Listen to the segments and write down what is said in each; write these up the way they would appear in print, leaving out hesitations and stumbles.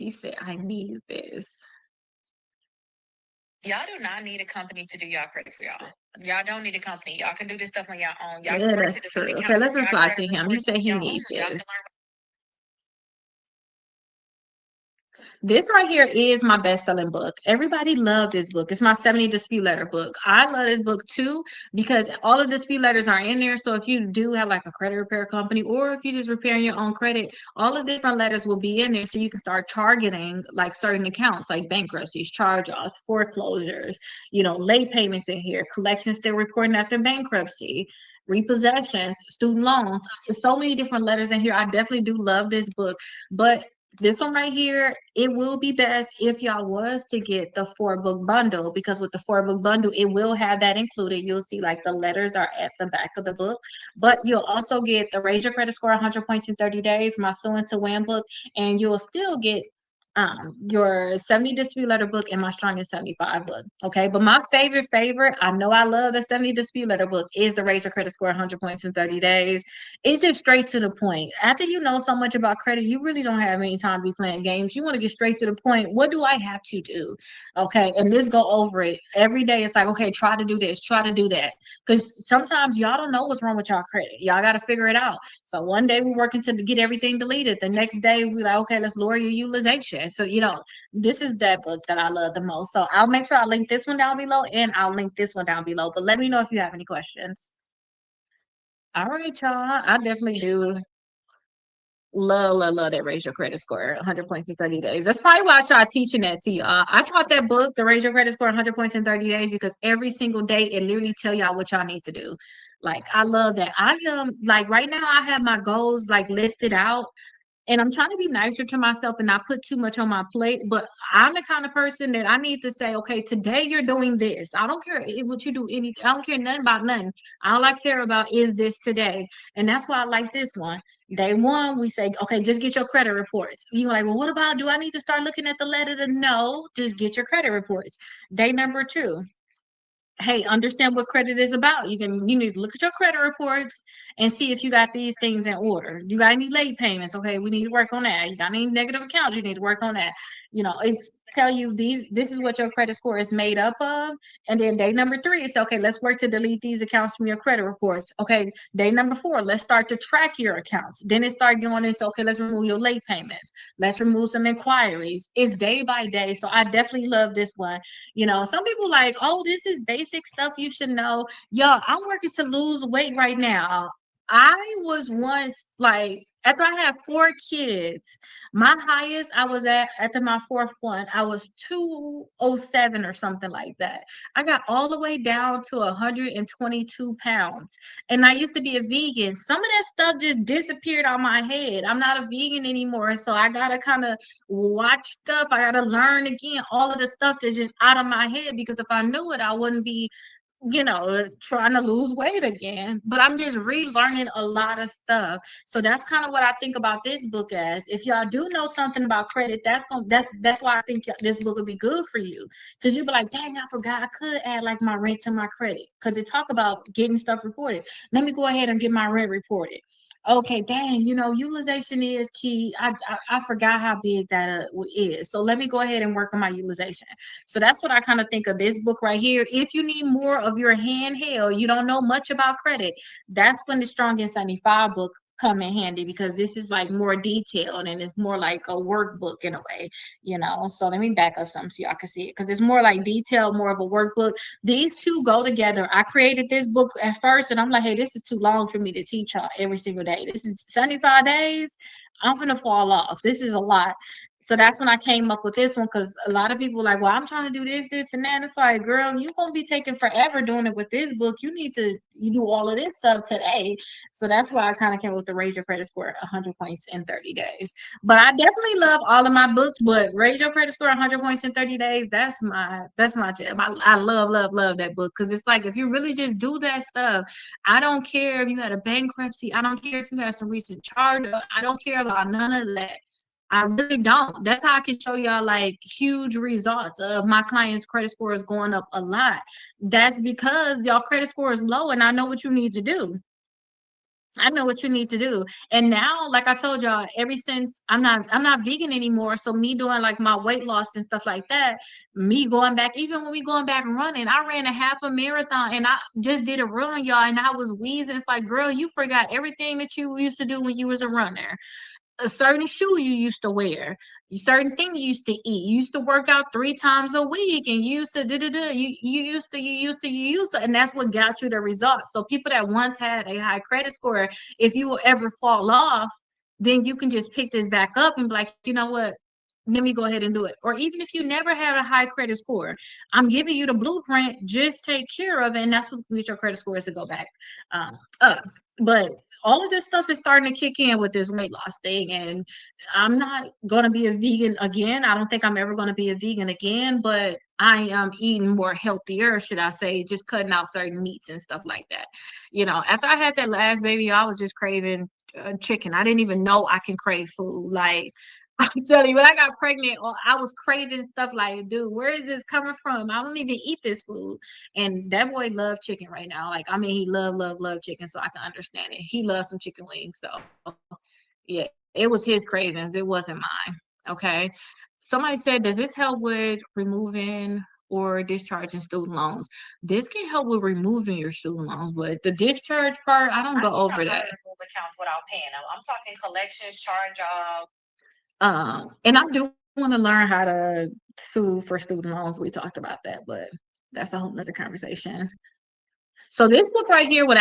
He said, I need this. Y'all do not need a company to do y'all credit for y'all. Y'all don't need a company. Y'all can do this stuff on your own. Y'all can Yeah, work that's to delete true. Okay, accounts let's from y'all reply to credit him. He reports said on he your needs own. Y'all can this. learn. This right here is my best-selling book. Everybody loved this book. It's my 70 dispute letter book. I love this book too because all of the dispute letters are in there. So if you do have like a credit repair company or if you just repairing your own credit, all the different letters will be in there. So you can start targeting like certain accounts like bankruptcies, charge-offs, foreclosures, late payments in here, collections still reporting after bankruptcy, repossessions, student loans. There's so many different letters in here. I definitely do love this book. But this one right here, it will be best if y'all was to get the 4-book bundle because with the 4-book bundle, it will have that included. You'll see like the letters are at the back of the book, but you'll also get the Raise Your Credit Score 100 Points in 30 Days, my Sue to Win book, and you'll still get your 70 dispute letter book and my strong in 75 book. Okay. But my favorite, I know I love the 70 dispute letter book, is the Raise Your Credit Score 100 Points in 30 Days. It's just straight to the point. After you know so much about credit, you really don't have any time to be playing games. You want to get straight to the point. What do I have to do? Okay. And this go over it every day. It's like, okay, try to do this, try to do that. Because sometimes y'all don't know what's wrong with y'all credit. Y'all got to figure it out. So one day we're working to get everything deleted. The next day we're like, okay, let's lower your utilization. So, this is that book that I love the most. So I'll make sure I link this one down below and I'll link this one down below. But let me know if you have any questions. All right, y'all. I definitely do love that Raise Your Credit Score 100 points in 30 days. That's probably why I tried teaching that to y'all. I taught that book, the Raise Your Credit Score 100 points in 30 days, because every single day it literally tell y'all what y'all need to do. Like I love that. I like right now I have my goals like listed out and I'm trying to be nicer to myself and not put too much on my plate. But I'm the kind of person that I need to say, okay, today you're doing this. I don't care what you do. Anything. I don't care nothing about nothing. All I care about is this today, and that's why I like this one. Day one, we say, okay, just get your credit reports. You're like, well, what about? Do I need to start looking at the letter? To no, just get your credit reports. Day number two, hey, understand what credit is about. You need to look at your credit reports and see if you got these things in order. You got any late payments? Okay, we need to work on that. You got any negative accounts? You need to work on that. It's tell you this is what your credit score is made up of. And then day number three is okay, let's work to delete these accounts from your credit reports. Okay, day number four, let's start to track your accounts. Then it start going into okay, let's remove your late payments. Let's remove some inquiries. It's day by day. So I definitely love this one. Some people like, oh, this is basic stuff you should know. Yo, I'm working to lose weight right now. I was once like, after I had 4 kids, my highest I was at after my fourth one, I was 207 or something like that. I got all the way down to 122 pounds. And I used to be a vegan. Some of that stuff just disappeared out my head. I'm not a vegan anymore. So I gotta kind of watch stuff. I gotta learn again all of the stuff that's just out of my head because if I knew it, I wouldn't be, trying to lose weight again. But I'm just relearning a lot of stuff. So that's kind of what I think about this book as. If y'all do know something about credit, that's why I think this book would be good for you. Because you'd be like, dang, I forgot I could add like my rent to my credit. Because it talk about getting stuff reported. Let me go ahead and get my rent reported. Okay, dang, utilization is key. I forgot how big that is. So let me go ahead and work on my utilization. So that's what I kind of think of this book right here. If you need more of your handheld, you don't know much about credit, that's when the Strong in 75 book come in handy because this is like more detailed and it's more like a workbook in a way. So let me back up some so y'all can see it because it's more like detailed, more of a workbook. These two go together. I created this book at first and I'm like, hey, this is too long for me to teach y'all every single day. This is 75 days. I'm gonna fall off. This is a lot. So that's when I came up with this one because a lot of people like, well, I'm trying to do this, and that. It's like, girl, you're gonna be taking forever doing it with this book. You do all of this stuff today. So that's why I kind of came with the Raise Your Credit Score 100 points in 30 days. But I definitely love all of my books, but Raise Your Credit Score 100 points in 30 days, that's my jam. I love that book because it's like if you really just do that stuff, I don't care if you had a bankruptcy, I don't care if you had some recent charge, I don't care about none of that. I really don't. That's how I can show y'all like huge results of my clients' credit score is going up a lot. That's because y'all credit score is low and I know what you need to do. I know what you need to do. And now, like I told y'all, ever since I'm not vegan anymore. So me doing like my weight loss and stuff like that, me going back, even when we going back running, I ran a half a marathon and I just did a run, y'all, and I was wheezing. It's like, girl, you forgot everything that you used to do when you was a runner, a certain shoe you used to wear, a certain thing you used to eat. You used to work out 3 times a week, and you used to da da da. You used to, and that's what got you the results. So people that once had a high credit score, if you will ever fall off, then you can just pick this back up and be like, you know what? Let me go ahead and do it. Or even if you never had a high credit score, I'm giving you the blueprint. Just take care of it, and that's what's going to get your credit scores to go back up. But all of this stuff is starting to kick in with this weight loss thing. And I'm not going to be a vegan again. I don't think I'm ever going to be a vegan again, but I am eating more healthier, should I say, just cutting out certain meats and stuff like that. After I had that last baby, I was just craving chicken. I didn't even know I can crave food. Like, I'm telling you, when I got pregnant, I was craving stuff like, dude, where is this coming from? I don't even eat this food. And that boy loved chicken right now. Like, I mean, he love chicken, so I can understand it. He loves some chicken wings. So yeah, it was his cravings. It wasn't mine. Okay. Somebody said, does this help with removing or discharging student loans? This can help with removing your student loans, but the discharge part, I don't I go can tell over how to that. remove accounts without paying them. I'm talking collections, charge off. And I do want to learn how to sue for student loans. We talked about that, but that's a whole nother conversation. So this book right here would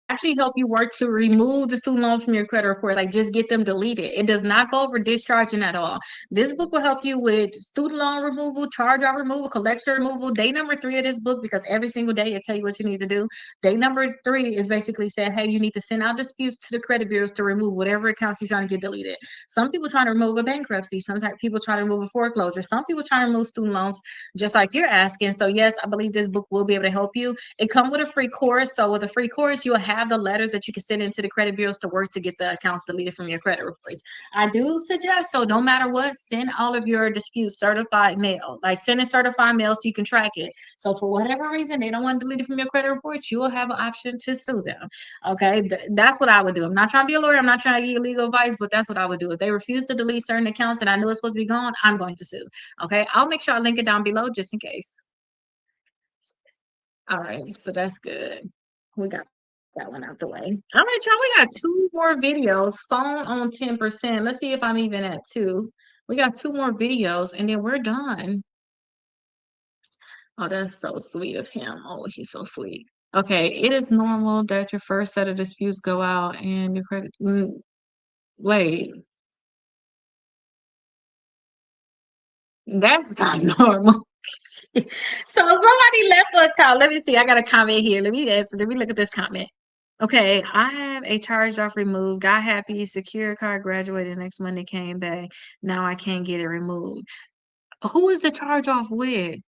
actually help you work to remove the student loans from your credit report, like just get them deleted. It does not go over discharging at all. This book will help you with student loan removal, charge off removal, collection removal. Day number 3 of this book, because every single day it tell you what you need to do. Day number 3 is basically saying, hey, you need to send out disputes to the credit bureaus to remove whatever account you're trying to get deleted. Some people trying to remove a bankruptcy, sometimes people trying to remove a foreclosure, some people trying to remove student loans, just like you're asking. So yes, I believe this book will be able to help you. It come with a free course. So with a free course, you'll have the letters that you can send into the credit bureaus to work to get the accounts deleted from your credit reports. I do suggest, so no matter what, send all of your disputes certified mail. Like send it certified mail so you can track it. So for whatever reason they don't want to delete it from your credit reports, you will have an option to sue them. Okay, that's what I would do. I'm not trying to be a lawyer. I'm not trying to give you legal advice, but that's what I would do. If they refuse to delete certain accounts and I know it's supposed to be gone, I'm going to sue. Okay, I'll make sure I link it down below just in case. All right, so that's good. We got that one out the way. All right, y'all, we got 2 more videos. Phone on 10%. Let's see if I'm even at 2. We got 2 more videos and then we're done. Oh, that's so sweet of him. Oh, he's so sweet. Okay, it is normal that your first set of disputes go out and your credit. Wait, that's not normal. So somebody left a comment. Let me see. I got a comment here. Let me answer. Let me look at this comment. Okay, I have a charge off removed. Got happy. Secure card graduated next Monday. Came back. Now I can't get it removed. Who is the charge off with?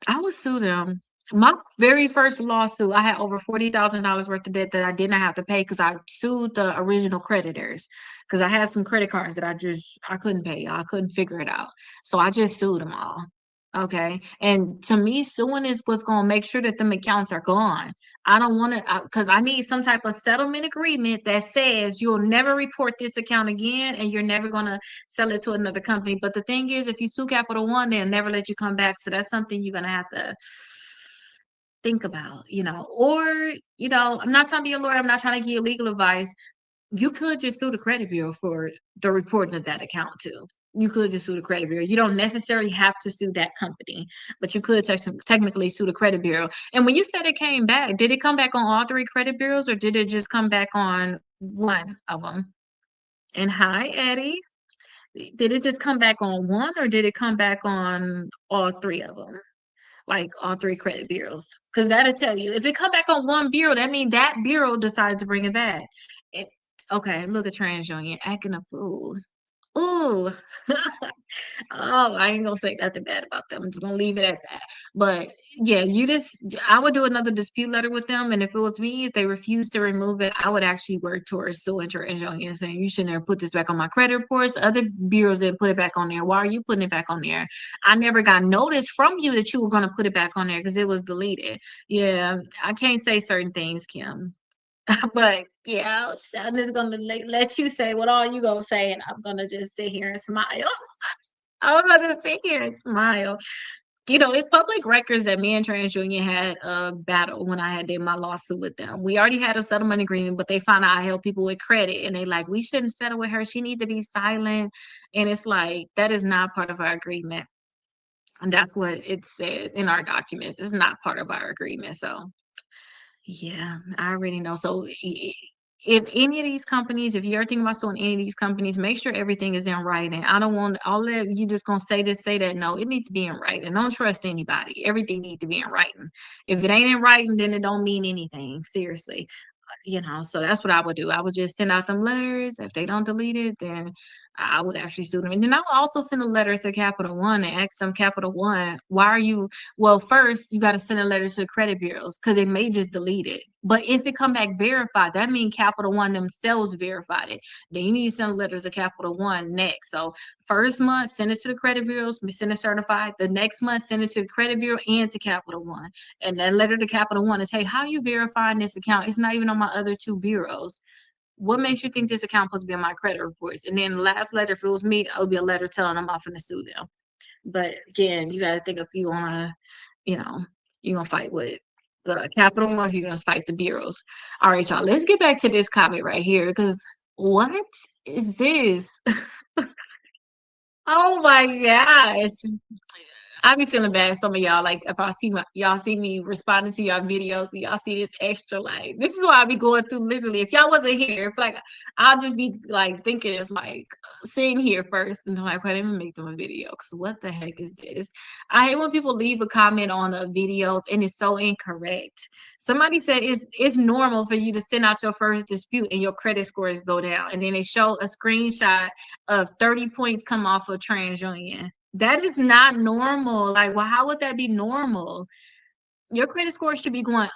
I would sue them. My very first lawsuit, I had over $40,000 worth of debt that I did not have to pay because I sued the original creditors because I had some credit cards that I couldn't pay. I couldn't figure it out. So I just sued them all. Okay. And to me, suing is what's going to make sure that them accounts are gone. I don't want to, because I need some type of settlement agreement that says you'll never report this account again and you're never going to sell it to another company. But the thing is, if you sue Capital One, they'll never let you come back. So that's something you're going to have to think about, or, I'm not trying to be a lawyer. I'm not trying to give you legal advice. You could just sue the credit bureau for the reporting of that account too. You could just sue the credit bureau. You don't necessarily have to sue that company, but you could technically sue the credit bureau. And when you said it came back, did it come back on all 3 credit bureaus or did it just come back on one of them? And hi, Eddie. Did it just come back on one or did it come back on all 3 of them? Like all 3 credit bureaus? Because that'll tell you. If it come back on one bureau, that means that bureau decided to bring it back. It, okay, look at TransUnion acting a fool. Ooh. Oh, I ain't gonna say nothing bad about them. I'm just gonna leave it at that. But yeah, I would do another dispute letter with them. And if it was me, if they refuse to remove it, I would actually work towards suing TransUnion and saying, you shouldn't have put this back on my credit reports. Other bureaus didn't put it back on there. Why are you putting it back on there? I never got notice from you that you were going to put it back on there because it was deleted. Yeah, I can't say certain things, Kim. But yeah, I'm just gonna let you say what all you gonna say, and I'm gonna just sit here and smile. I'm gonna sit here and smile. It's public records that me and TransUnion had a battle when I had did my lawsuit with them. We already had a settlement agreement, but they found out I help people with credit, and they like, we shouldn't settle with her. She need to be silent, and it's like that is not part of our agreement, and that's what it says in our documents. It's not part of our agreement, so. Yeah, I already know. So if any of these companies, if you're thinking about suing any of these companies, make sure everything is in writing. I don't want all that you just gonna say this, say that. No, it needs to be in writing. Don't trust anybody. Everything needs to be in writing. If it ain't in writing, then it don't mean anything. Seriously. So that's what I would do. I would just send out them letters. If they don't delete it, then I would actually sue them. And then I would also send a letter to Capital One and ask them, Capital One, why are you, well, first you got to send a letter to the credit bureaus because they may just delete it. But if it come back verified, that means Capital One themselves verified it. Then you need to send a letter to Capital One next. So first month, send it to the credit bureaus, send it certified. The next month, send it to the credit bureau and to Capital One. And that letter to Capital One is, hey, how are you verifying this account? It's not even on my other two bureaus. What makes you think this account supposed to be on my credit reports? And then the last letter, if it was me, it would be a letter telling them I'm finna sue them. But again, you gotta think if you wanna, you're gonna fight with the Capital One, you're gonna fight the bureaus. All right, y'all, let's get back to this comment right here, because what is this? Oh my gosh. I be feeling bad. Some of y'all, like, if I see y'all see me responding to y'all videos, and y'all see this extra, like, this is what I be going through. Literally, if y'all wasn't here, if like, I'll just be like thinking it's like sitting here first, and I'm like, why didn't make them a video? Because what the heck is this? I hate when people leave a comment on the videos and it's so incorrect. Somebody said it's normal for you to send out your first dispute and your credit scores go down, and then they show a screenshot of 30 points come off of TransUnion. That is not normal. Like, well, how would that be normal? Your credit score should be going up.